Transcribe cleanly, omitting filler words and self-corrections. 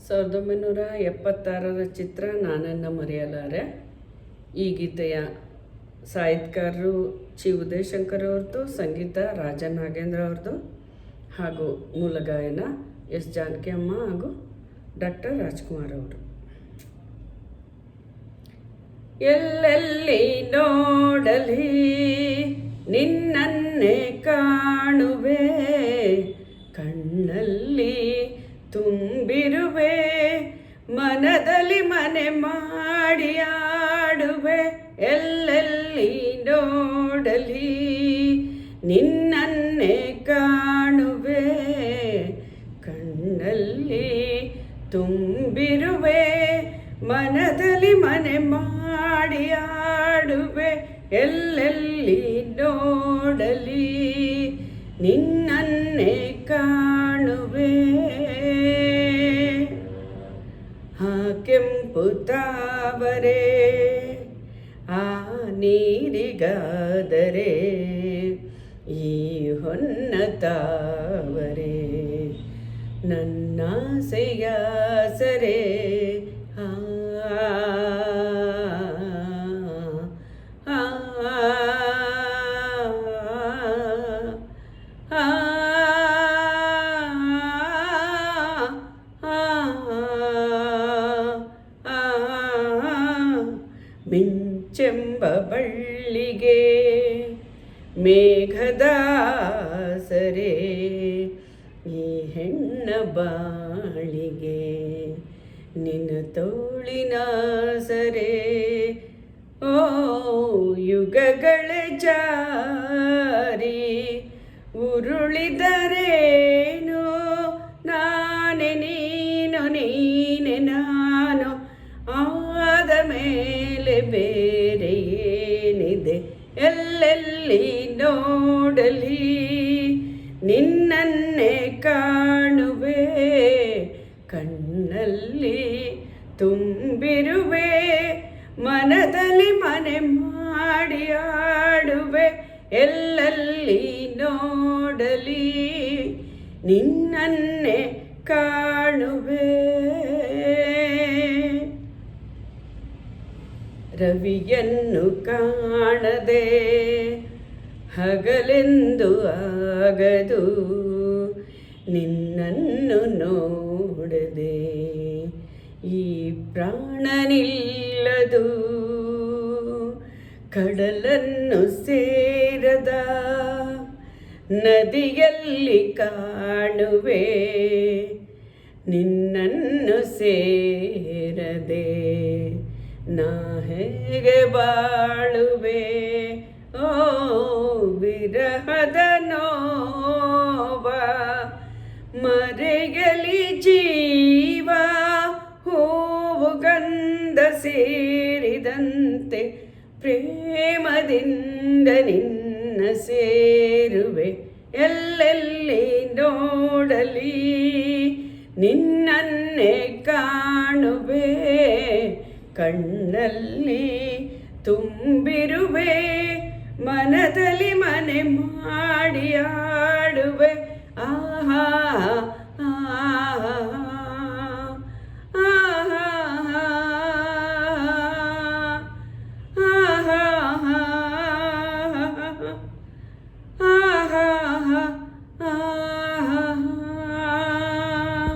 1976ರ ಚಿತ್ರ ನಾನನ್ನ ಮರೆಯಲಾರೆ. ಈ ಗೀತೆಯ ಸಾಹಿತ್ಯಕಾರರು ಚಿ ಉದಯಶಂಕರ್ ಅವ್ರದ್ದು, ಸಂಗೀತ ರಾಜನ್ ನಾಗೇಂದ್ರ ಅವ್ರದ್ದು, ಹಾಗೂ ಮೂಲ ಗಾಯನ ಎಸ್ ಜಾನಕಿ ಅಮ್ಮ ಹಾಗೂ ಡಾಕ್ಟರ್ ರಾಜ್ಕುಮಾರ್ ಅವರು. ಎಲ್ಲೆಲ್ಲಿ ನೋಡಲಿ ನಿನ್ನನ್ನೇ ಕಾಣುವೆ, ಕಣ್ಣಲ್ಲಿ ತುಂಬಿರುವೆ, ಮನದಲ್ಲಿ ಮನೆ ಮಾಡಿ ಆಡುವೆ. ಎಲ್ಲೆಲ್ಲಿ ನೋಡಲಿ ನಿನ್ನನ್ನೇ ಕಾಣುವೆ, ಕಣ್ಣಲ್ಲಿ ತುಂಬಿರುವೆ, ಮನದಲ್ಲಿ ಮನೆ ಮಾಡಿ ಆಡುವೆ. ಎಲ್ಲೆಲ್ಲಿ ನೋಡಲಿ ನಿನ್ನನ್ನೇ ಕಾಣುವೆ. ಕೆಂಪು ತಾವರೆ ಆ ನೀರಿಗಾದರೆ, ಈ ಹೊನ್ನ ತಾವರೆ ನನ್ನಾಸೆಯ ಸರೆ. ಮಿಂಚೆಂಬ ಬಳ್ಳಿಗೆ ಮೇಘದಾಸರೆ, ಈ ಹೆಣ್ಣ ಬಾಳಿಗೆ ನಿನ್ನ ತೋಳಿನ ಸರೆ. ಓ ಯುಗಗಳ ಜಾರಿ ಉರುಳಿದರೇನು, ನಾನೇ ನೀನು ನೀನೆ ನಾನು, ಆದ ಮೇಲೆ ಬೇರೆ ಏನಿದೆ. ಎಲ್ಲೆಲ್ಲಿ ನೋಡಲಿ ನಿನ್ನನ್ನೇ ಕಾಣುವೆ, ಕಣ್ಣಲ್ಲಿ ತುಂಬಿರುವೆ, ಮನದಲ್ಲಿ ಮನೆ ಮಾಡಿ ಆಡುವೆ. ಎಲ್ಲೆಲ್ಲಿ ನೋಡಲಿ ನಿನ್ನನ್ನೇ ಕಾಣುವೆ. ರವಿಯನ್ನು ಕಾಣದೆ ಹಗಲೆಂದು ಆಗದು, ನಿನ್ನನ್ನು ನೋಡದೆ ಈ ಪ್ರಾಣ ನಿಲ್ಲದು. ಕಡಲನ್ನು ಸೇರದ ನದಿಯಲ್ಲಿ ಕಾಣುವೆ, ನಿನ್ನನ್ನು ಸೇರದೆ ನಾ ಹೇಗೆ ಬಾಳುವೆ. ಓ ವಿರಹದ ನೋವ ಮರೆಯಲಿ ಜೀವ, ಹೂವು ಗಂಧ ಸೇರಿದಂತೆ ಪ್ರೇಮದಿಂದ ನಿನ್ನ ಸೇರುವೆ. ಎಲ್ಲೆಲ್ಲಿ ನೋಡಲಿ ನಿನ್ನನ್ನೇ ಕಾಣುವೆ, ಕಣ್ಣಲ್ಲಿ ತುಂಬಿರುವೆ, ಮನದಲ್ಲಿ ಮನೆ ಮಾಡಿ ಆಡುವೆ. ಆಹಾ